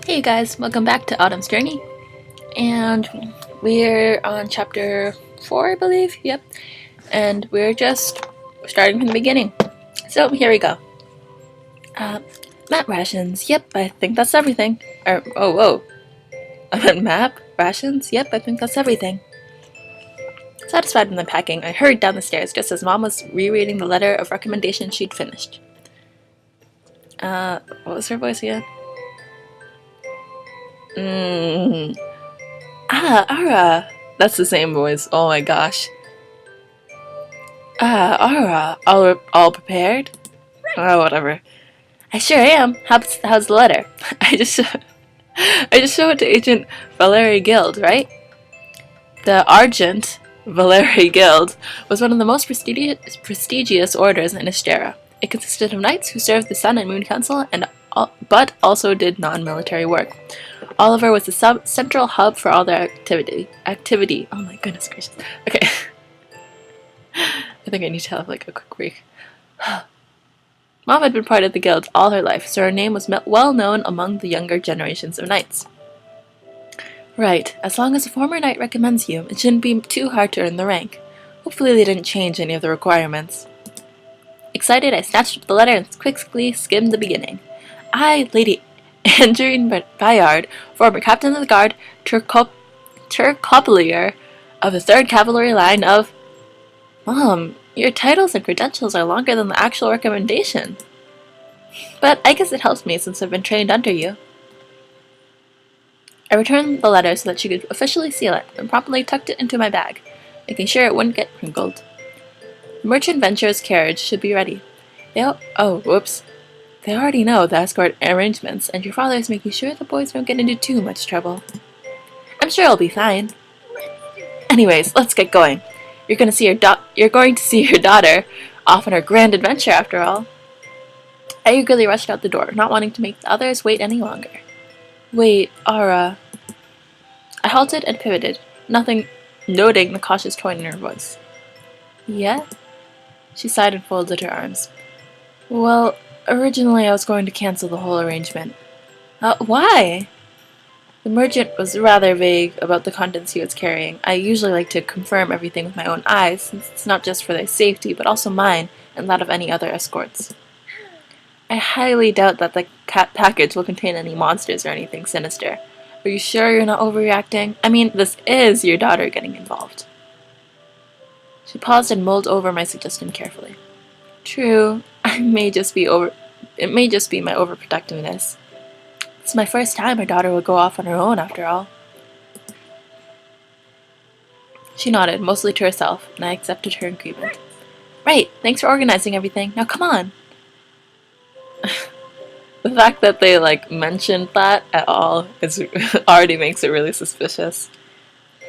Hey you guys, welcome back to Autumn's Journey, and we're on chapter 4, I believe, yep, and we're just starting from the beginning. So here we go. Map rations, yep, I think that's everything. Whoa, I meant map rations, yep, I think that's everything. Satisfied with the packing, I hurried down the stairs just as Mom was rereading the letter of recommendation she'd finished. What was her voice again? Ara! That's the same voice. Oh my gosh. Ara, all prepared? Oh, whatever. I sure am. How's the letter? I just show it to Agent Valerie Guild, right? The Argent Valerie Guild was one of the most prestigious orders in Istera. It consisted of knights who served the Sun and Moon Council, but also did non-military work. Oliver was the central hub for all their activity. Oh my goodness gracious. Okay. I think I need to have like a quick break. Mom had been part of the guild all her life, so her name was well known among the younger generations of knights. Right, as long as a former knight recommends you, it shouldn't be too hard to earn the rank. Hopefully they didn't change any of the requirements. Excited, I snatched up the letter and quickly skimmed the beginning. I, Lady Andrine Bayard, former captain of the guard, Turcopelier of the 3rd Cavalry line of... Mom, your titles and credentials are longer than the actual recommendation. But I guess it helps me since I've been trained under you. I returned the letter so that she could officially seal it, and promptly tucked it into my bag, making sure it wouldn't get crinkled. The Merchant Venture's carriage should be ready. Whoops. They already know the escort arrangements, and your father is making sure the boys don't get into too much trouble. I'm sure I'll be fine. Anyways, let's get going. You're going to see your daughter off on her grand adventure, after all. I eagerly rushed out the door, not wanting to make the others wait any longer. Wait, Ara. I halted and pivoted, noting the cautious tone in her voice. Yeah? She sighed and folded her arms. Well, originally I was going to cancel the whole arrangement. Why? The merchant was rather vague about the contents he was carrying. I usually like to confirm everything with my own eyes, since it's not just for their safety, but also mine and that of any other escorts. I highly doubt that the package will contain any monsters or anything sinister. Are you sure you're not overreacting? I mean, this is your daughter getting involved. She paused and mulled over my suggestion carefully. True, it may just be my overprotectiveness. It's my first time her daughter would go off on her own, after all. She nodded, mostly to herself, and I accepted her agreement. Right, thanks for organizing everything. Now come on. The fact that they, mentioned that at all already makes it really suspicious.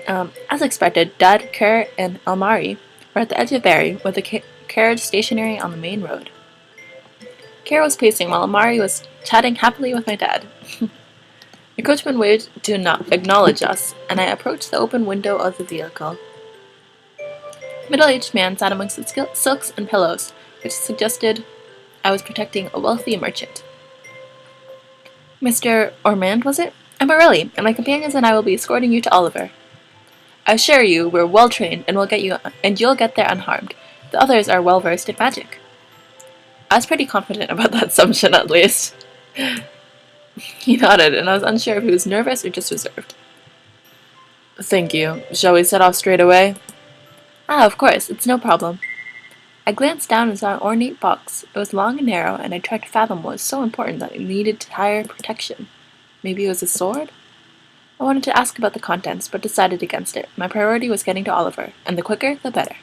As expected, Dad, Kerr, and Ilmari were at the edge of Barry, with the carriage stationary on the main road. Kerr was pacing while Ilmari was chatting happily with my dad. The coachman waved to acknowledge us, and I approached the open window of the vehicle. A middle-aged man sat amongst the silks and pillows, which suggested I was protecting a wealthy merchant. Mr. Ormond, was it? I'm Aurelie, and my companions and I will be escorting you to Oliver. I assure you, we're well-trained, and you'll get there unharmed. The others are well-versed in magic. I was pretty confident about that assumption, at least. He nodded, and I was unsure if he was nervous or just reserved. Thank you. Shall we set off straight away? Of course, it's no problem. I glanced down and saw an ornate box. It was long and narrow, and I tried to fathom what was so important that it needed higher protection. Maybe it was a sword? I wanted to ask about the contents, but decided against it. My priority was getting to Oliver, and the quicker, the better.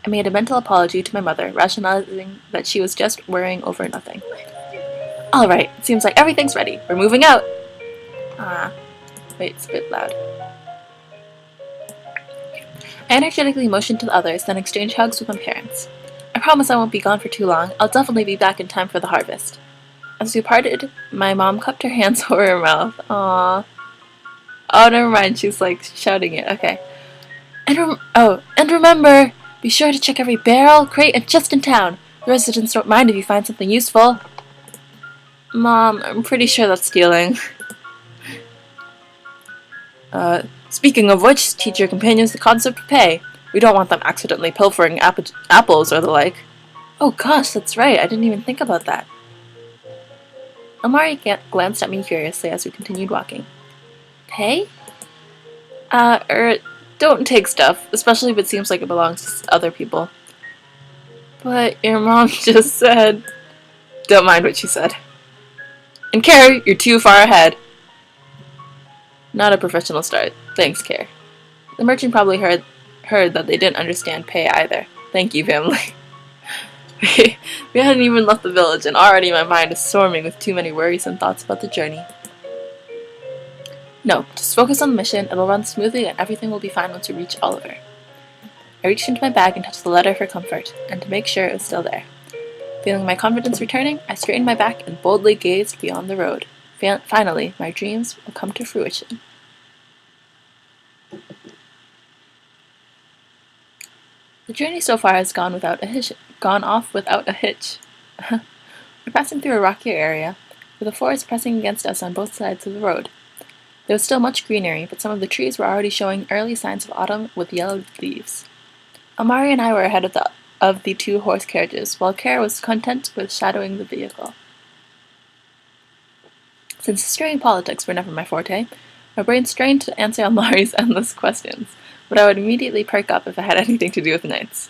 I made a mental apology to my mother, rationalizing that she was just worrying over nothing. All right, it seems like everything's ready. We're moving out. Wait, it's a bit loud. I energetically motioned to the others, then exchanged hugs with my parents. I promise I won't be gone for too long. I'll definitely be back in time for the harvest. As we parted, my mom cupped her hands over her mouth. Aww. Oh, never mind. She's shouting it. Okay. And remember, be sure to check every barrel, crate, and chest in town. The residents don't mind if you find something useful. Mom, I'm pretty sure that's stealing. Speaking of which, teach your companions the concept of pay. We don't want them accidentally pilfering apples or the like. Oh gosh, that's right, I didn't even think about that. Ilmari glanced at me curiously as we continued walking. Pay? Don't take stuff, especially if it seems like it belongs to other people. But your mom just said... Don't mind what she said. And Kerr, you're too far ahead. Not a professional start. Thanks, Kerr. The merchant probably heard that they didn't understand pay either. Thank you, family. We hadn't even left the village, and already my mind is swarming with too many worrisome thoughts about the journey. No, just focus on the mission, it'll run smoothly and everything will be fine once we reach Oliver. I reached into my bag and touched the letter for comfort, and to make sure it was still there. Feeling my confidence returning, I straightened my back and boldly gazed beyond the road. Finally, my dreams will come to fruition. The journey so far has gone off without a hitch. We're passing through a rockier area, with the forest pressing against us on both sides of the road. There was still much greenery, but some of the trees were already showing early signs of autumn with yellowed leaves. Ilmari and I were ahead of the two horse carriages, while Kerr was content with shadowing the vehicle. Since history and politics were never my forte, my brain strained to answer Ilmari's endless questions, but I would immediately perk up if it had anything to do with knights.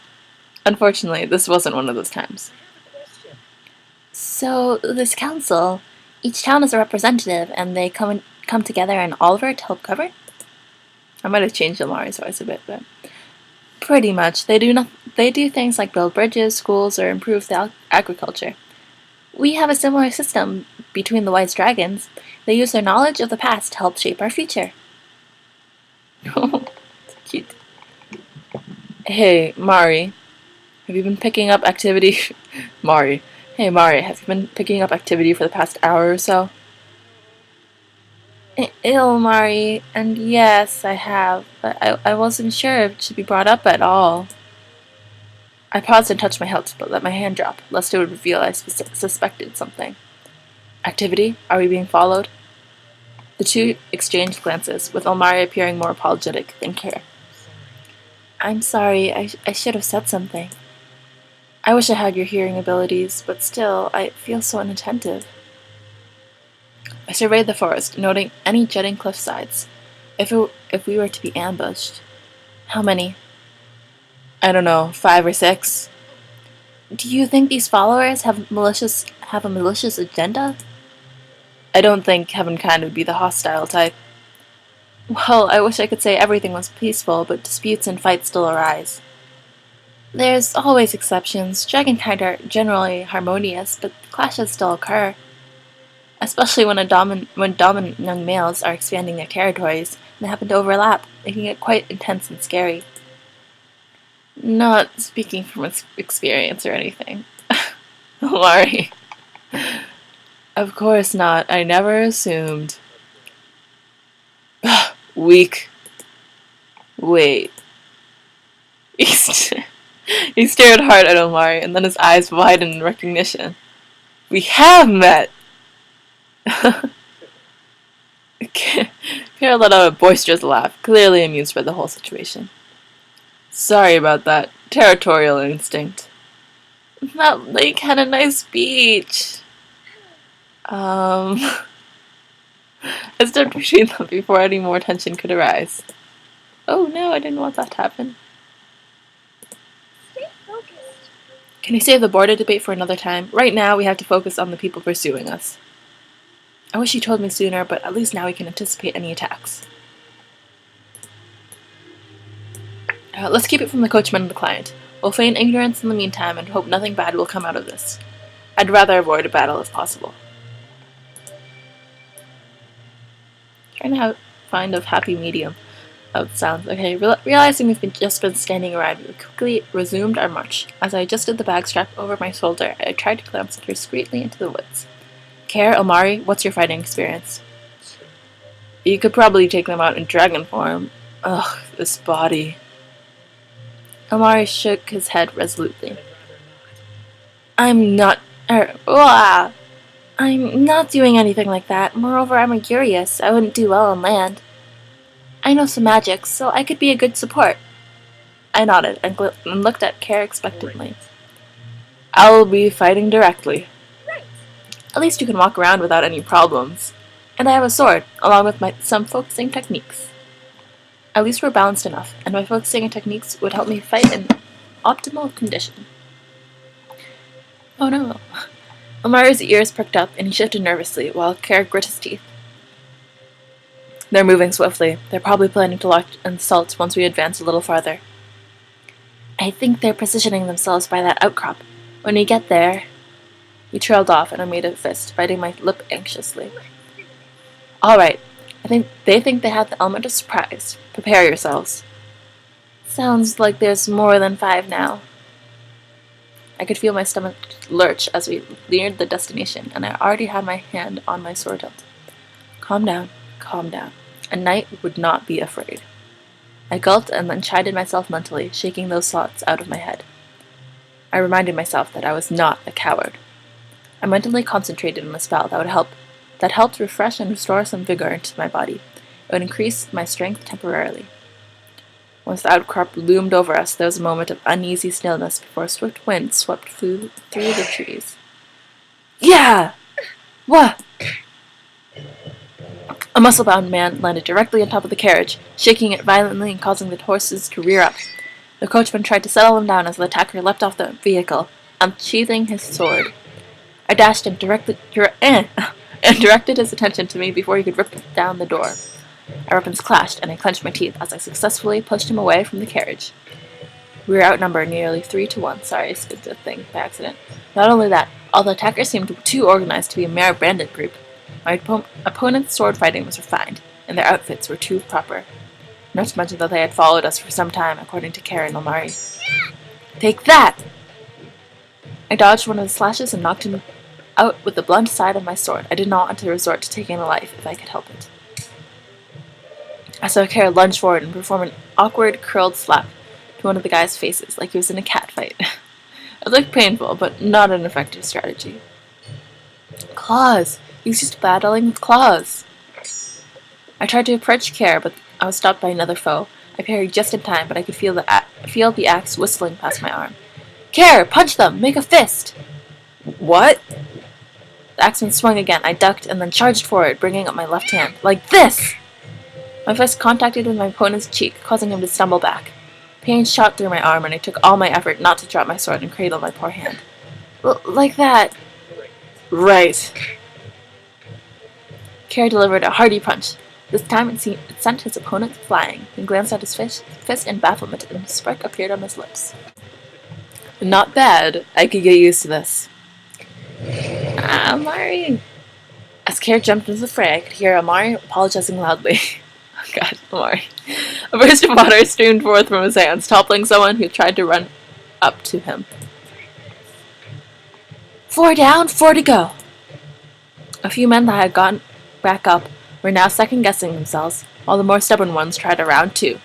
Unfortunately, this wasn't one of those times. So, this council, each town is a representative, and they come together in Oliver to help govern? I might have changed Ilmari's voice a bit, but... Pretty much. They do things like build bridges, schools, or improve the agriculture. We have a similar system between the White Dragons. They use their knowledge of the past to help shape our future. Cute. Hey, Mari. Have you been picking up activity? Mari. Hey, Mari, have you been picking up activity for the past hour or so? Ilmari, and yes, I have, but I wasn't sure if it should be brought up at all. I paused and touched my hilt, but let my hand drop, lest it would reveal I suspected something. Activity? Are we being followed? The two exchanged glances, with Ilmari appearing more apologetic than Kerr. I'm sorry, I should have said something. I wish I had your hearing abilities, but still, I feel so inattentive. I surveyed the forest, noting any jutting cliff sides. If we were to be ambushed. How many? I don't know, 5 or 6. Do you think these followers have a malicious agenda? I don't think Heavenkind would be the hostile type. Well, I wish I could say everything was peaceful, but disputes and fights still arise. There's always exceptions. Dragonkind are generally harmonious, but clashes still occur. Especially when dominant young males are expanding their territories, and they happen to overlap, making it quite intense and scary. Not speaking from experience or anything. Ilmari. Of course not. I never assumed. Weak. Wait. He stared hard at Ilmari, and then his eyes widened in recognition. We have met! Kerr let out a boisterous laugh, clearly amused by the whole situation. Sorry about that. Territorial instinct. That lake had a nice beach. I stepped between them before any more tension could arise. Oh no, I didn't want that to happen. Stay focused. Can you save the border debate for another time? Right now, we have to focus on the people pursuing us. I wish you told me sooner, but at least now we can anticipate any attacks. Let's keep it from the coachman and the client. We'll feign ignorance in the meantime and hope nothing bad will come out of this. I'd rather avoid a battle if possible. Trying to find a happy medium of sounds. Okay, realizing we've just been standing around, we quickly resumed our march. As I adjusted the bag strap over my shoulder, I tried to glance discreetly into the woods. Kerr, Ilmari, what's your fighting experience? You could probably take them out in dragon form. Ugh, this body. Ilmari shook his head resolutely. I'm I'm not doing anything like that. Moreover, I'm a curious. I wouldn't do well on land. I know some magic, so I could be a good support. I nodded and looked at Kerr expectantly. I'll be fighting directly. At least you can walk around without any problems. And I have a sword, along with some focusing techniques. At least we're balanced enough, and my focusing techniques would help me fight in optimal condition. Oh no. Ilmari's ears perked up, and he shifted nervously, while Kerr grit his teeth. They're moving swiftly. They're probably planning to launch an assault once we advance a little farther. I think they're positioning themselves by that outcrop. When we get there... He trailed off, and I made a fist, biting my lip anxiously. All right. They think they have the element of surprise. Prepare yourselves. Sounds like there's more than 5 now. I could feel my stomach lurch as we neared the destination, and I already had my hand on my sword hilt. Calm down, calm down. A knight would not be afraid. I gulped and then chided myself mentally, shaking those thoughts out of my head. I reminded myself that I was not a coward. I mentally concentrated on a spell that helped refresh and restore some vigor into my body. It would increase my strength temporarily. Once the outcrop loomed over us, there was a moment of uneasy stillness before a swift wind swept through the trees. Yeah! What? A muscle-bound man landed directly on top of the carriage, shaking it violently and causing the horses to rear up. The coachman tried to settle him down as the attacker leapt off the vehicle, unsheathing his sword. I dashed and directed his attention to me before he could rip down the door. Our weapons clashed, and I clenched my teeth as I successfully pushed him away from the carriage. We were outnumbered nearly 3 to 1. Sorry, I skipped a thing by accident. Not only that, all the attackers seemed too organized to be a mere bandit group. My opponent's sword fighting was refined, and their outfits were too proper. Not to mention that they had followed us for some time, according to Kerr and Ilmari. Take that! I dodged one of the slashes and knocked him out with the blunt side of my sword. I did not want to resort to taking a life if I could help it. I saw Kerr lunge forward and perform an awkward, curled slap to one of the guy's faces, like he was in a cat fight. It looked painful, but not an effective strategy. Claws! He was just battling with claws. I tried to approach Kerr, but I was stopped by another foe. I parried just in time, but I could feel the axe whistling past my arm. Kerr! Punch them! Make a fist! What? The axeman swung again. I ducked and then charged forward, bringing up my left hand. Like this! My fist contacted with my opponent's cheek, causing him to stumble back. Pain shot through my arm, and I took all my effort not to drop my sword and cradle my poor hand. Like that. Right. Kerr delivered a hearty punch. This time it sent his opponent flying. He glanced at his fist in bafflement, and a spark appeared on his lips. Not bad. I could get used to this. Ilmari. As Kerr jumped into the fray, I could hear Ilmari apologizing loudly. Oh God, Ilmari. A burst of water streamed forth from his hands, toppling someone who tried to run up to him. 4 down, 4 to go. A few men that had gotten back up were now second-guessing themselves, while the more stubborn ones tried a round 2.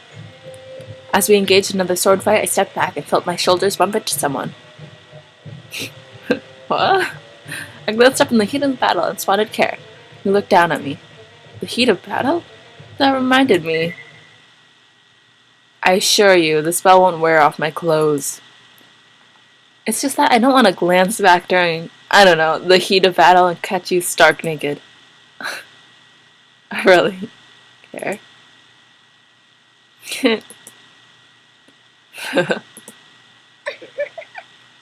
As we engaged in another sword fight, I stepped back and felt my shoulders bump into someone. What? I glanced up in the heat of the battle and spotted Kerr. He looked down at me. The heat of battle? That reminded me. I assure you, the spell won't wear off my clothes. It's just that I don't want to glance back during, I don't know, the heat of battle and catch you stark naked. I really care.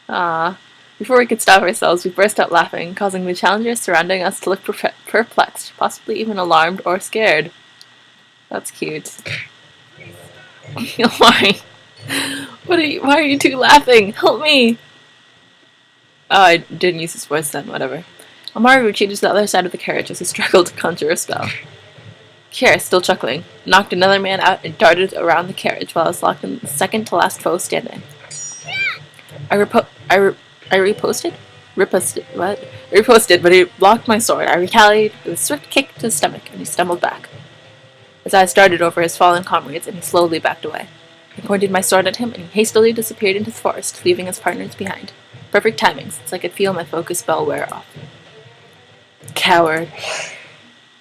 Ah. Before we could stop ourselves, we burst out laughing, causing the challengers surrounding us to look perplexed, possibly even alarmed or scared. That's cute. Why? Why are you two laughing? Help me! Oh, I didn't use his voice then, whatever. Ilmari retreated to the other side of the carriage as he struggled to conjure a spell. Kerr, still chuckling, knocked another man out and darted around the carriage while I was locked in the second-to-last foe standing. I reposted, but he blocked my sword. I retaliated with a swift kick to his stomach, and he stumbled back. His eyes darted over his fallen comrades, and he slowly backed away. I pointed my sword at him, and he hastily disappeared into the forest, leaving his partners behind. Perfect timing, since I could feel my focus spell wear off. Coward.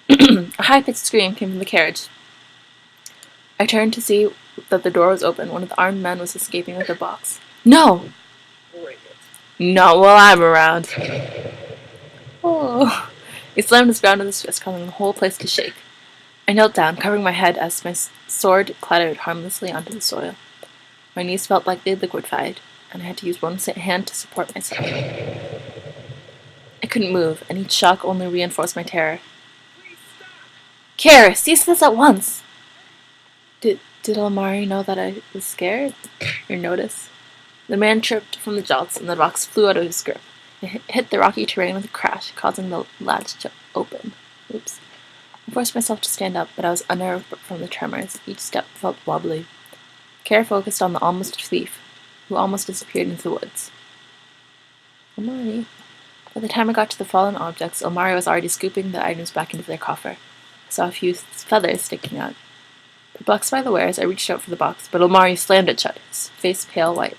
A high-pitched scream came from the carriage. I turned to see that the door was open. One of the armed men was escaping with a box. No! Not while I'm around. Oh. He slammed his ground with his fist, causing the whole place to shake. I knelt down, covering my head as my sword clattered harmlessly onto the soil. My knees felt like they'd liquefied, and I had to use one hand to support myself. I couldn't move, and each shock only reinforced my terror. Kerr, cease this at once! Did Ilmari know that I was scared? Or notice? The man tripped from the jolts, and the box flew out of his grip. It hit the rocky terrain with a crash, causing the latch to open. Oops. I forced myself to stand up, but I was unnerved from the tremors. Each step felt wobbly. Kerr focused on the almost thief, who almost disappeared into the woods. Ilmari. By the time I got to the fallen objects, Ilmari was already scooping the items back into their coffer. I saw a few feathers sticking out. Perplexed by the wares, I reached out for the box, but Ilmari slammed it shut, his face pale white.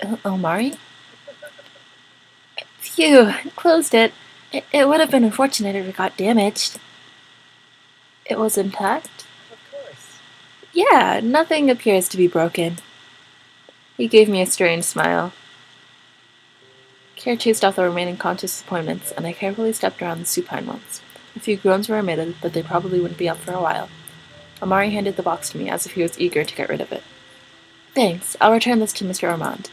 Ilmari? Phew, I closed it. It would have been unfortunate if it got damaged. It was intact? Of course. Yeah, nothing appears to be broken. He gave me a strange smile. Kerr chased off the remaining conscious appointments, and I carefully stepped around the supine ones. A few groans were emitted, but they probably wouldn't be up for a while. Ilmari handed the box to me as if he was eager to get rid of it. Thanks, I'll return this to Mr. Ormond.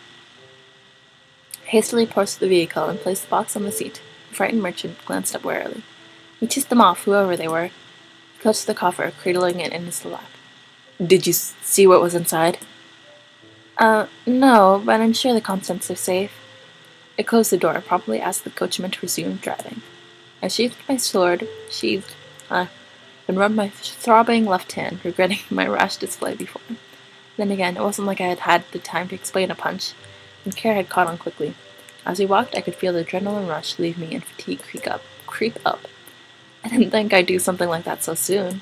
I hastily approached the vehicle and placed the box on the seat. The frightened merchant glanced up warily. He chased them off, whoever they were. He clutched the coffer, cradling it in his lap. Did you see what was inside? No, but I'm sure the contents are safe. I closed the door, promptly asked the coachman to resume driving. I sheathed my sword, and rubbed my throbbing left hand, regretting my rash display before. Then again, it wasn't like I had had the time to explain a punch, and Kerr had caught on quickly. As we walked, I could feel the adrenaline rush leave me and fatigue creep up. I didn't think I'd do something like that so soon.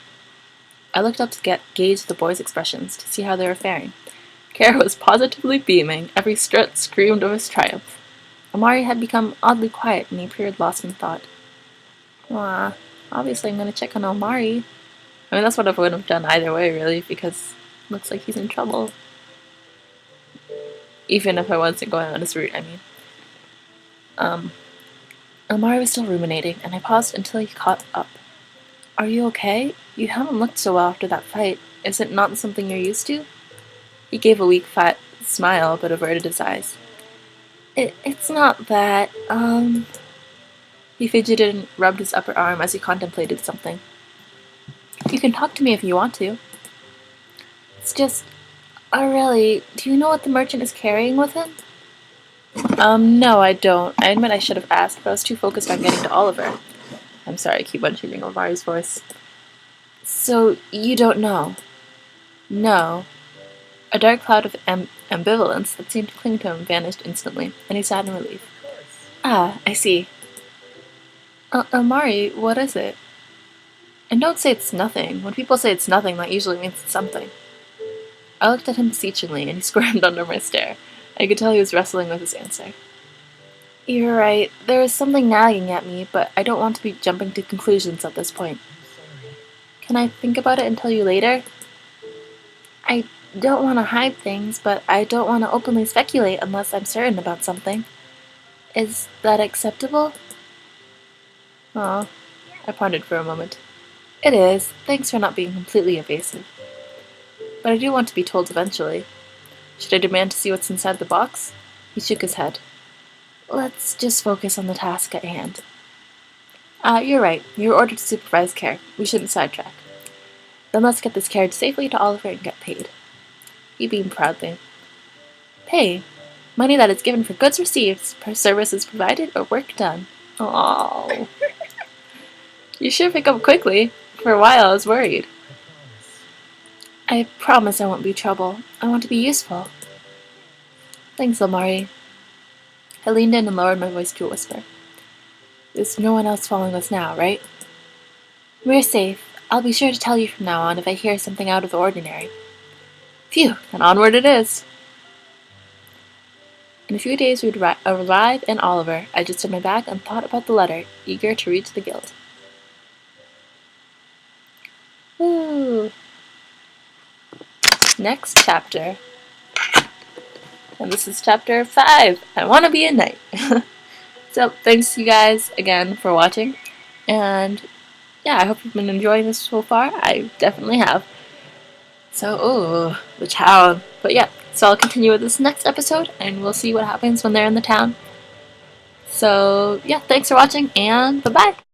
I looked up to gauge the boys' expressions, to see how they were faring. Kerr was positively beaming. Every strut screamed of his triumph. Ilmari had become oddly quiet, and he appeared lost in thought. Obviously I'm going to check on Ilmari. I mean, that's what I would have done either way, really, because it looks like he's in trouble. Even if I wasn't going on his route, I mean. Ilmari was still ruminating, and I paused until he caught up. Are you okay? You haven't looked so well after that fight. Is it not something you're used to? He gave a weak, fat smile, but averted his eyes. It's not that, He fidgeted and rubbed his upper arm as he contemplated something. You can talk to me if you want to. It's just, really, do you know what the merchant is carrying with him? No, I don't. I admit I should have asked, but I was too focused on getting to Oliver. I'm sorry, I keep on changing Ilmari's voice. So, you don't know? No. A dark cloud of ambivalence that seemed to cling to him vanished instantly, and he sighed in relief. I see. Ilmari, what is it? And don't say it's nothing. When people say it's nothing, that usually means it's something. I looked at him beseechingly, and he squirmed under my stare. I could tell he was wrestling with his answer. You're right. There is something nagging at me, but I don't want to be jumping to conclusions at this point. Can I think about it and tell you later? I don't want to hide things, but I don't want to openly speculate unless I'm certain about something. Is that acceptable? I pondered for a moment. It is. Thanks for not being completely evasive. But I do want to be told eventually. Should I demand to see what's inside the box? He shook his head. Let's just focus on the task at hand. You're right. You were ordered to supervise Kerr. We shouldn't sidetrack. Then let's get this carriage safely to Oliver and get paid. He beamed proudly. Pay? Money that is given for goods received, services provided, or work done. Oh. You sure pick up quickly. For a while I was worried. I promise I won't be trouble. I want to be useful. Thanks, Ilmari. I leaned in and lowered my voice to a whisper. There's no one else following us now, right? We're safe. I'll be sure to tell you from now on if I hear something out of the ordinary. Phew, and onward it is. In a few days we would arrive in Oliver. I adjusted my bag and thought about the letter, eager to reach the guild. Woo! Next chapter. And this is chapter 5. I want to be a knight. So, thanks you guys again for watching. And yeah, I hope you've been enjoying this so far. I definitely have. So, the town. But yeah, so I'll continue with this next episode, and we'll see what happens when they're in the town. So, yeah, thanks for watching, and bye-bye!